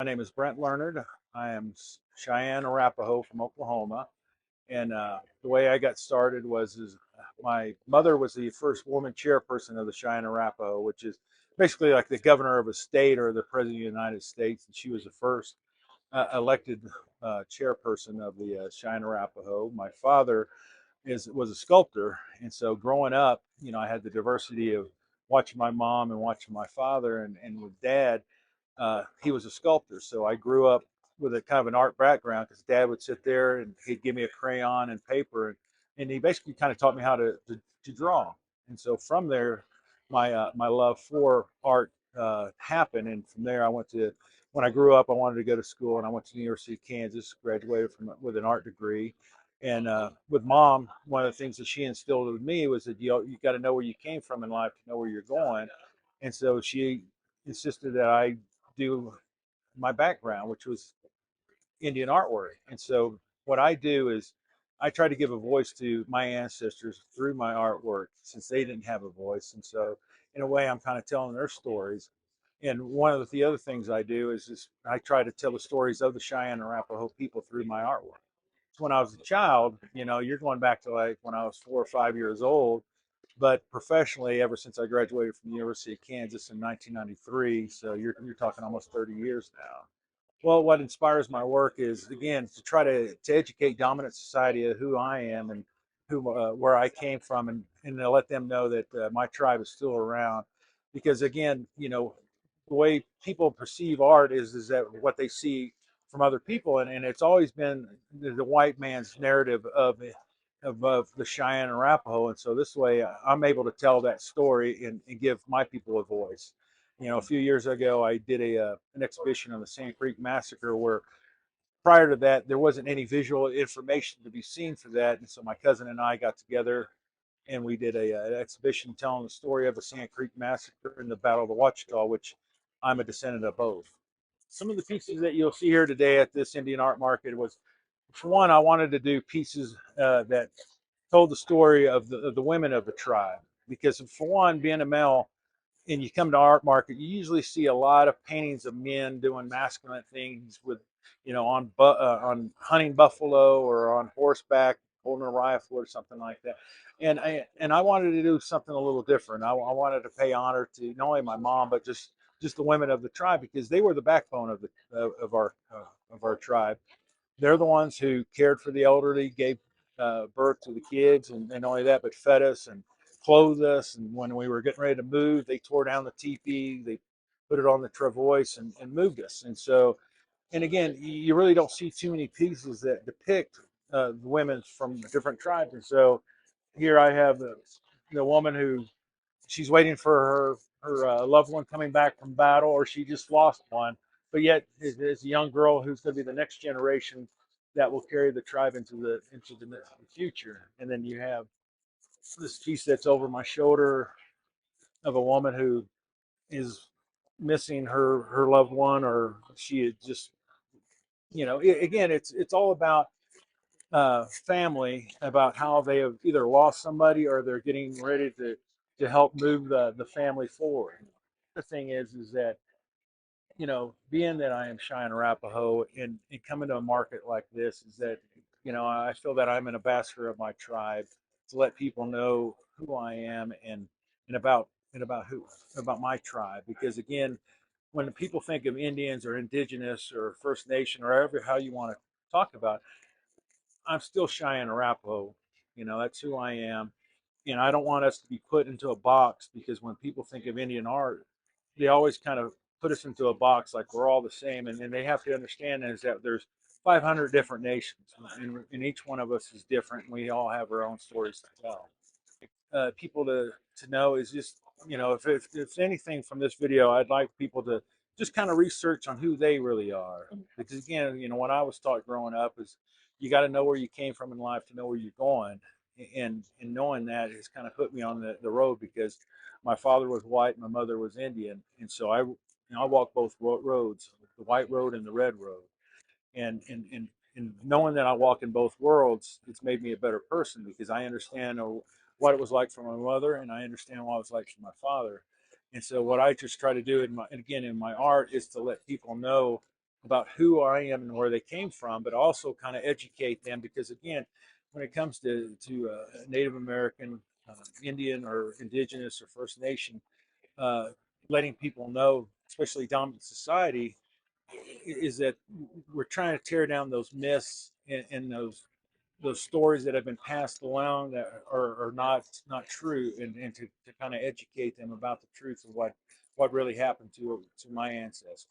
My name is Brent Learned. I am Cheyenne Arapaho from Oklahoma. And the way I got started was my mother was the first woman chairperson of the Cheyenne Arapaho, which is basically like the governor of a state or the president of the United States. And she was the first elected chairperson of the Cheyenne Arapaho. My father was a sculptor. And so growing up, I had the diversity of watching my mom and watching my father and with dad. He was a sculptor, so I grew up with a kind of an art background because Dad would sit there and he'd give me a crayon and paper, and he basically kind of taught me how to draw. And so from there, my love for art happened, and from there I went to. When I grew up, I wanted to go to school, and I went to the University of Kansas, graduated from with an art degree. And with Mom, one of the things that she instilled with me was that you got to know where you came from in life to know where you're going. And so she insisted that I do my background, which was Indian artwork. And so what I do is I try to give a voice to my ancestors through my artwork since they didn't have a voice. And so in a way, I'm kind of telling their stories. And one of the other things I do is just I try to tell the stories of the Cheyenne and Arapaho people through my artwork. So when I was a child, you're going back to like when I was 4 or 5 years old, but professionally, ever since I graduated from the University of Kansas in 1993, so you're talking almost 30 years now. Well, what inspires my work is again to try to educate dominant society of who I am and who where I came from, and to let them know that my tribe is still around. Because again, the way people perceive art is that what they see from other people, and it's always been the white man's narrative of the Cheyenne and Arapaho, and so this way I'm able to tell that story and give my people a voice. A few years ago, I did an exhibition on the Sand Creek Massacre where prior to that, there wasn't any visual information to be seen for that. And so my cousin and I got together and we did an exhibition telling the story of the Sand Creek Massacre and the Battle of the Ouachita, which I'm a descendant of both. Some of the pieces that you'll see here today at this Indian art market was, for one, I wanted to do pieces that told the story of the women of the tribe. Because for one, being a male, and you come to art market, you usually see a lot of paintings of men doing masculine things with, on hunting buffalo or on horseback, holding a rifle or something like that. And I wanted to do something a little different. I wanted to pay honor to not only my mom but just the women of the tribe because they were the backbone of the of our tribe. They're the ones who cared for the elderly, gave birth to the kids, and not only that, but fed us and clothed us. And when we were getting ready to move, they tore down the teepee, they put it on the travois and moved us. And so, and again, you really don't see too many pieces that depict the women from different tribes. And so here I have the woman who she's waiting for her loved one coming back from battle, or she just lost one. But yet, as a young girl who's going to be the next generation that will carry the tribe into the future. And then you have this piece that's over my shoulder of a woman who is missing her loved one, or she had just again, it's all about family, about how they have either lost somebody or they're getting ready to help move the family forward. The thing is that being that I am Cheyenne Arapaho and coming to a market like this is that I feel that I'm an ambassador of my tribe to let people know who I am and about who about my tribe. Because again, when people think of Indians or Indigenous or First Nation or however how you want to talk about it, I'm still Cheyenne Arapaho. That's who I am. And I don't want us to be put into a box because when people think of Indian art, they always kind of put us into a box like we're all the same. And they have to understand is that there's 500 different nations, and each one of us is different. And we all have our own stories to tell. People to know is just if anything from this video, I'd like people to just kind of research on who they really are, because again, what I was taught growing up is you got to know where you came from in life to know where you're going, and knowing that has kind of put me on the road because my father was white, my mother was Indian, and so I walk both roads, the white road and the red road, and knowing that I walk in both worlds, it's made me a better person because I understand what it was like for my mother, and I understand what it was like for my father. And so, what I just try to do, again, in my art, is to let people know about who I am and where they came from, but also kind of educate them because again, when it comes to Native American, Indian, or Indigenous or First Nation, uh, letting people know, especially dominant society, is that we're trying to tear down those myths and those stories that have been passed along that are not true, and to kind of educate them about the truth of what really happened to my ancestors.